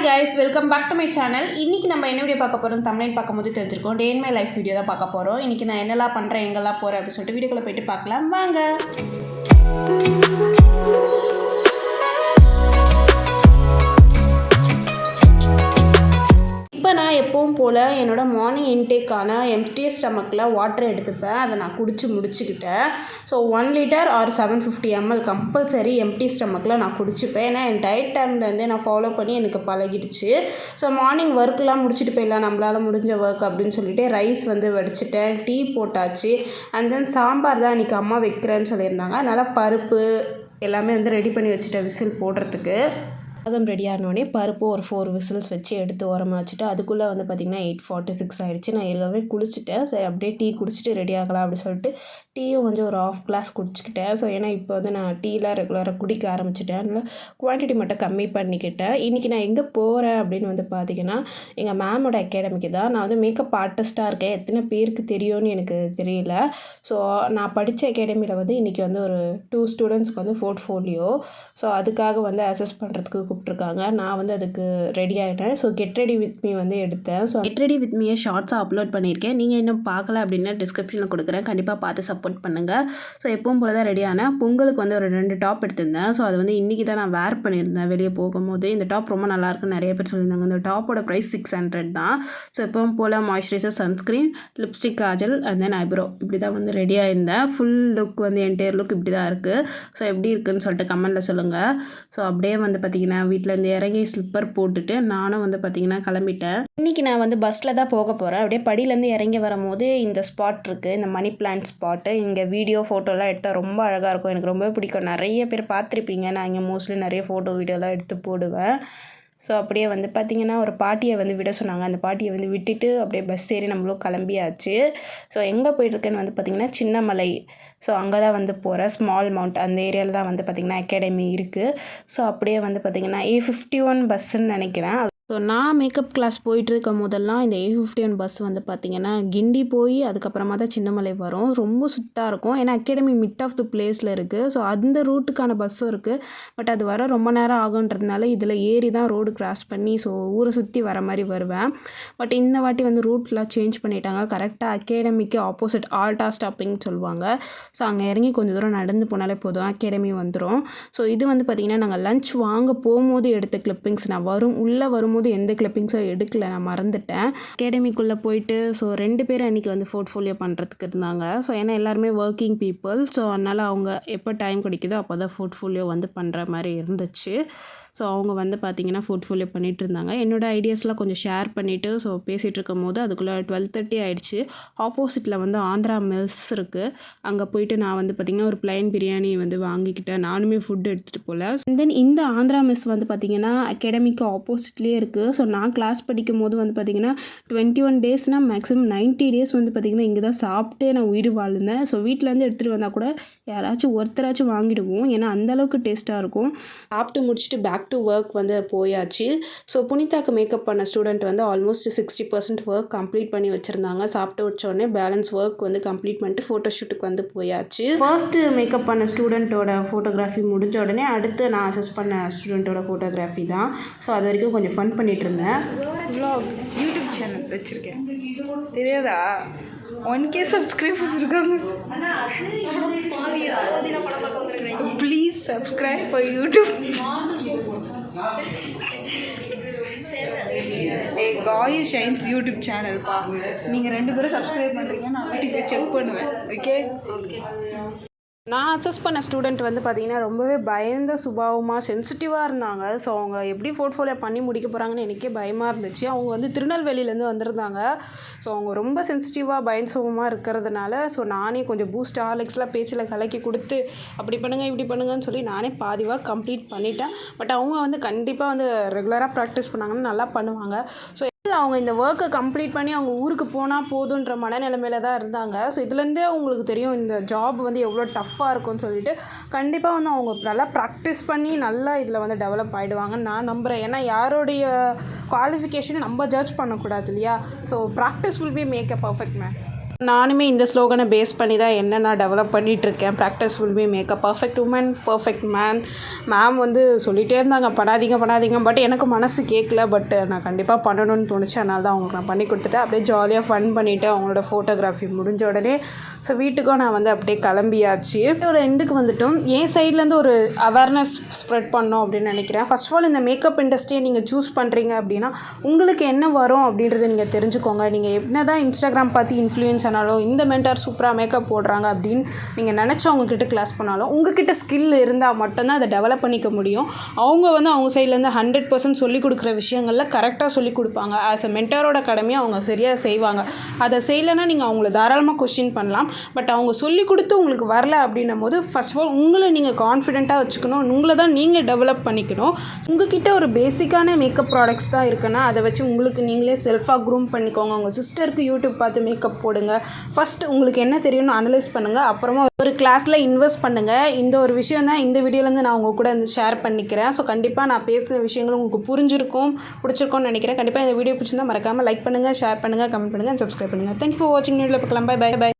guys, welcome back to my channel. இன்னைக்கு நம்ம என்ன வீடியோ பார்க்க போறோம் தமிழ்ல பார்க்கும்போது தெரிஞ்சிருக்கும். டே இன் மை லைஃப் வீடியோ தான் பார்க்க போறோம். இன்னைக்கு நான் என்னெல்லாம் பண்றேன் எங்கெல்லாம் போறேன் அப்படி சொல்லிட்டு வீடியோக்குள்ள போயிட்டு பார்க்கலாம் வாங்க. இப்போ நான் எப்பவும் போல் என்னோடய மார்னிங் இன்டேக்கான எம்டி ஸ்டமக்கில் வாட்டர் எடுத்துப்பேன். அதை நான் குடித்து முடிச்சுக்கிட்டேன். So 1 litre or 750 ml compulsory empty ஸ்டமக்கில் நான் குடிச்சுப்பேன். ஏன்னா என் டயட் டைம்லேருந்தே நான் ஃபாலோ பண்ணி எனக்கு பழகிடுச்சு. ஸோ மார்னிங் ஒர்க்கெலாம் முடிச்சுட்டு போயிடலாம் நம்மளால் முடிஞ்ச ஒர்க் அப்படின்னு சொல்லிட்டு ரைஸ் வடிச்சிட்டேன், டீ போட்டாச்சு. அண்ட் தென் சாம்பார் தான் இன்றைக்கி அம்மா வைக்கிறேன்னு சொல்லியிருந்தாங்க. அதனால் பருப்பு எல்லாமே ரெடி பண்ணி வச்சுட்டேன் விசில் போடுறதுக்கு. சாதம் ரெடி ஆனோடனே பருப்பு ஒரு 4 விசில்ஸ் வச்சு எடுத்து ஓரமாக வச்சுட்டு அதுக்குள்ளே பார்த்திங்கன்னா 8:46 ஆகிடுச்சு. நான் ஏற்கனவே குளிச்சுட்டேன். சரி அப்படியே டீ குடிச்சிட்டு ரெடி ஆகலாம் அப்படின்னு சொல்லிட்டு டீயும் ஒரு 1/2 கிளாஸ் குடிச்சிக்கிட்டேன். ஸோ ஏன்னா இப்போ நான் டீலாம் ரெகுலராக குடிக்க ஆரம்பிச்சிட்டேன். அதனால் குவான்டிட்டி மட்டும் கம்மி பண்ணிக்கிட்டேன். இன்றைக்கி நான் எங்கே போகிறேன் அப்படின்னு பார்த்திங்கன்னா எங்கள் மேமோட அகாடமிக்கு தான். நான் மேக்கப் ஆர்டிஸ்ட்டாக இருக்கேன். எத்தனை பேருக்கு தெரியும்னு எனக்கு தெரியல. ஸோ நான் படித்த அகாடமியில் இன்றைக்கி ஒரு 2 ஸ்டூடெண்ட்ஸ்க்கு போர்ட்ஃபோலியோ ஸோ அதுக்காக அசஸ் பண்ணுறதுக்கு கூப்பிட்ருக்காங்க. நான் அதுக்கு ரெடி ஆகிட்டேன். So get ready with me எடுத்தேன். ஸோ கெட் ரெடி வித் மீயை ஷார்ட்ஸாக அப்லோட் பண்ணியிருக்கேன். நீங்கள் இன்னும் பார்க்கல அப்படின்னா டிஸ்கிரிப்ஷனில் கொடுக்குறேன். கண்டிப்பாக பார்த்து சப்போர்ட் பண்ணுங்கள். ஸோ எப்பவும் போல தான் ரெடியானேன். பொங்கலுக்கு ஒரு 2 டாப் எடுத்திருந்தேன். ஸோ அது இன்றைக்கி தான் நான் வேர் பண்ணியிருந்தேன் வெளியே போகும்போது. இந்த டாப் ரொம்ப நல்லாயிருக்குன்னு நிறைய பேர் சொல்லியிருந்தாங்க. இந்த டாப்போட ப்ரைஸ் 600 தான். ஸோ எப்பவும் போல் moisturiser, sunscreen, lipstick, kajal and then eyebrow இப்படி தான் ரெடியாக இருந்தேன். ஃபுல் லுக் என்டையர் லுக் இப்படி தான் இருக்குது. ஸோ எப்படி இருக்குதுன்னு சொல்லிட்டு கமெண்ட்டில் சொல்லுங்கள். ஸோ அப்படியே பார்த்திங்கன்னா வீட்டிலேருந்து இறங்கி ஸ்லிப்பர் போட்டுட்டு நானும் பார்த்திங்கன்னா கிளம்பிட்டேன். இன்றைக்கி நான் பஸ்ஸில் தான் போக போகிறேன். அப்படியே படியிலேருந்து இறங்கி வரும்போது இந்த ஸ்பாட் இருக்குது, இந்த மணி பிளான்ட் ஸ்பாட்டு. இங்கே வீடியோ ஃபோட்டோலாம் எடுத்தால் ரொம்ப அழகாக இருக்கும். எனக்கு ரொம்ப பிடிக்கும். நிறைய பேர் பார்த்துருப்பீங்க. நான் இங்கே மோஸ்ட்லி நிறைய ஃபோட்டோ வீடியோலாம் எடுத்து போடுவேன். ஸோ அப்படியே பார்த்திங்கன்னா ஒரு பாட்டியை விட சொன்னாங்க. அந்த பாட்டியை விட்டுட்டு அப்படியே பஸ் ஏறி நம்மளும் கிளம்பியாச்சு. ஸோ எங்கே போயிட்டுருக்கேன்னு பார்த்திங்கன்னா சின்னமலை. ஸோ அங்கே தான் போகிறேன். ஸ்மால் மவுண்ட் அந்த ஏரியாவில் தான் பார்த்திங்கன்னா அகாடமி இருக்குது. ஸோ அப்படியே பார்த்திங்கன்னா A51 பஸ்ஸுன்னு நினைக்கிறேன். ஸோ நான் மேக்கப் கிளாஸ் போயிட்டுருக்கும் போதெல்லாம் இந்த A51 பஸ் பார்த்திங்கன்னா கிண்டி போய் அதுக்கப்புறமா தான் சின்னமலை வரும். ரொம்ப சுத்தாக இருக்கும். ஏன்னா அகாடமி மிட் ஆஃப் த பிளேஸில் இருக்குது. ஸோ அந்த ரூட்டுக்கான பஸ்ஸும் இருக்குது. பட் அது வர ரொம்ப நேரம் ஆகுன்றதுனால இதில் ஏறி தான் ரோடு கிராஸ் பண்ணி ஸோ ஊரை சுற்றி வர மாதிரி வருவேன். பட் இந்த வாட்டி ரூட்லாம் சேஞ்ச் பண்ணிட்டாங்க. கரெக்டாக அகாடமிக்கு ஆப்போசிட் ஆல்டா ஸ்டாப்பிங்னு சொல்லுவாங்க. ஸோ அங்கே இறங்கி கொஞ்சம் தூரம் நடந்து போனாலே போதும், அகாடமி வந்துடும். ஸோ இது பார்த்திங்கன்னா நாங்கள் லஞ்ச் வாங்க போகும்போது எடுத்த கிளிப்பிங்ஸ். நான் உள்ளே வரும்போது எந்த கிளிப்பிங்ஸும் எடுக்கல, நான் மறந்துட்டேன். அகாடமிக்குள்ளே போயிட்டு ஸோ 2 பேர் அன்றைக்கி போர்ட்ஃபோலியோ பண்ணுறதுக்கு இருந்தாங்க. ஸோ ஏன்னா எல்லாருமே ஒர்க்கிங் பீப்புள். ஸோ அதனால் அவங்க எப்போ டைம் கிடைக்குதோ அப்போ தான் போர்ட்ஃபோலியோ பண்ணுற மாதிரி இருந்துச்சு. ஸோ அவங்க பார்த்திங்கன்னா போர்ட்ஃபோலியோ பண்ணிகிட்டு இருந்தாங்க. என்னோடய ஐடியாஸ்லாம் கொஞ்சம் ஷேர் பண்ணிவிட்டு ஸோ பேசிகிட்டு இருக்கும் போது அதுக்குள்ளே 12:30 ஆகிடுச்சு. ஆப்போசிட்டில் ஆந்திரா மெஸ் இருக்குது. அங்கே போயிட்டு நான் பார்த்திங்கன்னா ஒரு ப்ளைன் பிரியாணி வாங்கிக்கிட்டேன். நானுமே ஃபுட் எடுத்துகிட்டு போகல. தென் இந்த ஆந்திரா மெஸ் பார்த்திங்கன்னா அகாடமிக்கு ஆப்போசிட்லேயே இருக்குது. ஸோ நான் கிளாஸ் படிக்கும் போது பார்த்திங்கன்னா 21 டேஸ்னால் மேக்ஸிமம் 90 டேஸ் பார்த்திங்கன்னா இங்கே தான் சாப்பிட்டு நான் உயிர் வாழ்ந்தேன். ஸோ வீட்டிலேருந்து எடுத்துகிட்டு வந்தால் கூட யாராச்சும் ஒருத்தராச்சும் வாங்கிடுவோம். ஏன்னா அந்தளவுக்கு டேஸ்ட்டாக இருக்கும். சாப்பிட்டு முடிச்சுட்டு பேக் டு ஒர்க் போயாச்சு. ஸோ புனிதாக்கு மேக்கப் பண்ண ஸ்டூடெண்ட் ஆல்மோஸ்ட் 60% ஒர்க் கம்ப்ளீட் பண்ணி வச்சுருந்தாங்க. சாப்பிட்டு வச்ச உடனே பேலன்ஸ் ஒர்க் கம்ப்ளீட் பண்ணிட்டு ஃபோட்டோஷூட்டுக்கு போயாச்சு. ஃபர்ஸ்ட்டு மேக்கப் பண்ண ஸ்டூடெண்ட்டோட ஃபோட்டோகிராஃபி முடிஞ்ச உடனே அடுத்து நான் அசஸ் பண்ண ஸ்டூடெண்ட்டோட ஃபோட்டோகிராஃபி தான். ஸோ அது வரைக்கும் கொஞ்சம் ஃபன் பண்ணிகிட்டு இருந்தேன். யூடியூப் சேனல் வச்சுருக்கேன், தெரியாதா? 1K சப்ஸ்கிரைபர்ஸ் இருக்காங்க. Please subscribe for YouTube. Gayu shines YouTube சேனல்ப்பா. நீங்கள் 2 பேரும் சப்ஸ்கிரைப் பண்ணுறீங்க. நான் வீட்டுக்கு போய் செக் பண்ணுவேன். ஓகே. நான் அசஸ் பண்ண ஸ்டூடெண்ட் பார்த்திங்கன்னா ரொம்பவே பயந்த சுபாவமாக சென்சிட்டிவாக இருந்தாங்க. ஸோ அவங்க எப்படி போர்ட்ஃபோலியோ பண்ணி முடிக்க போகிறாங்கன்னு எனக்கே பயமாக இருந்துச்சு. அவங்க திருநெல்வேலியிலேருந்து வந்திருந்தாங்க. ஸோ அவங்க ரொம்ப சென்சிட்டிவாக பயந்த சுபாவமாக இருக்கிறதுனால ஸோ நானே கொஞ்சம் பூஸ்ட் ஹார்லிக்ஸ்லாம் பேச்சில் கலக்கி கொடுத்து அப்படி பண்ணுங்கள் இப்படி பண்ணுங்கன்னு சொல்லி நானே பாதிவாக கம்ப்ளீட் பண்ணிட்டேன். பட் அவங்க கண்டிப்பாக ரெகுலராக ப்ராக்டிஸ் பண்ணாங்கன்னா நல்லா பண்ணுவாங்க. ஸோ அவங்க இந்த ஒர்க்கை கம்ப்ளீட் பண்ணி அவங்க ஊருக்கு போனால் போதுன்ற மனநிலைமையில தான் இருந்தாங்க. ஸோ இதுலேருந்தே அவங்களுக்கு தெரியும் இந்த ஜாப் எவ்வளோ டஃப்பாக இருக்கும்னு சொல்லிட்டு கண்டிப்பாக அவங்க நல்லா ப்ராக்டிஸ் பண்ணி நல்லா இதில் டெவலப் ஆகிடுவாங்கன்னு நான் நம்புகிறேன். ஏன்னா யாருடைய குவாலிஃபிகேஷனை நம்ம ஜட்ஜ் பண்ணக்கூடாது இல்லையா? So practice will be make a perfect man. நானுமே இந்த ஸ்லோகனை பேஸ் பண்ணி தான் என்ன நான் டெவலப் பண்ணிகிட்ருக்கேன். Practice will be make a perfect woman perfect man. Ma'am வந்து சொல்லிகிட்டே இருந்தாங்க பண்ணாதீங்க. பட் எனக்கு மனசு கேட்கல. பட் நான் கண்டிப்பாக பண்ணணும்னு தோணுச்சு. அதனால தான் அவங்களுக்கு நான் பண்ணி கொடுத்துட்டேன். அப்படியே ஜாலியாக ஃபன் பண்ணிவிட்டு அவங்களோட ஃபோட்டோகிராஃபி முடிஞ்ச உடனே ஸோ வீட்டுக்கும் நான் வந்து அப்படியே கிளம்பியாச்சு. ஒரு எண்டுக்கு வந்துட்டோம். என் சைட்லேருந்து ஒரு அவேர்னஸ் ஸ்ப்ரெட் பண்ணோம் அப்படின்னு நினைக்கிறேன். ஃபர்ஸ்ட் ஆஃப் ஆல் இந்த மேக்கப் இண்டஸ்ட்ரியை நீங்கள் சூஸ் பண்ணுறீங்க அப்படின்னா உங்களுக்கு என்ன வரும் அப்படின்றத நீங்கள் தெரிஞ்சுக்கோங்க. நீங்கள் என்ன தான் இன்ஸ்டாகிராம் பார்த்து இன்ஃப்ளூயன்ஸ் ஆனாலும் இந்த மென்டார் சூப்பராக மேக்கப் போடுறாங்க அப்படின்னு நீங்கள் நினச்சவங்கக்கிட்ட கிளாஸ் பண்ணாலும் உங்ககிட்ட ஸ்கில் இருந்தால் மட்டும்தான் அதை டெவலப் பண்ணிக்க முடியும். அவங்க வந்து அவங்க சைட்லேருந்து 100% சொல்லிக் கொடுக்குற விஷயங்களில் கரெக்டாக சொல்லிக் கொடுப்பாங்க. ஆஸ் அ மென்டாரோட கடமையை அவங்க சரியாக செய்வாங்க. அதை செய்யலைன்னா நீங்கள் அவங்கள தாராளமாக கொஸ்டின் பண்ணலாம். பட் அவங்க சொல்லிக் கொடுத்து உங்களுக்கு வரல அப்படின்னும் போது ஃபர்ஸ்ட் ஆஃப் ஆல் உங்களை நீங்கள் கான்ஃபிடென்ட்டாக வச்சுக்கணும். உங்களை தான் நீங்கள் டெவலப் பண்ணிக்கணும். உங்ககிட்ட ஒரு பேசிக்கான மேக்கப் ப்ராடக்ட்ஸ் தான் இருக்குன்னா அதை வச்சு உங்களுக்கு நீங்களே செல்ஃபாக க்ரூம் பண்ணிக்கோங்க. உங்கள் சிஸ்டருக்கு யூடியூப் பார்த்து மேக்கப் போடுங்க. ஃபஸ்ட் உங்களுக்கு என்ன தெரியும்னு அனலைஸ் பண்ணுங்கள். அப்புறமா ஒரு கிளாஸில் இன்வெஸ்ட் பண்ணுங்கள். இந்த ஒரு விஷயம் தான் இந்த வீடியோலேருந்து நான் உங்கள் கூட வந்து ஷேர் பண்ணிக்கிறேன். ஸோ கண்டிப்பாக நான் பேசுகிற விஷயங்களும் உங்களுக்கு பிடிச்சிருக்கும்னு நினைக்கிறேன். கண்டிப்பாக இந்த வீடியோ பிடிச்சிருந்தால் மறக்காமல் லைக் பண்ணுங்கள், ஷேர் பண்ணுங்கள், கமெண்ட் பண்ணுங்கள், சப்ஸ்கிரைப் பண்ணுங்கள். தேங்க்யூ ஃபார் வாட்சிங். வீடியோவில் பார்க்கலாம். பை.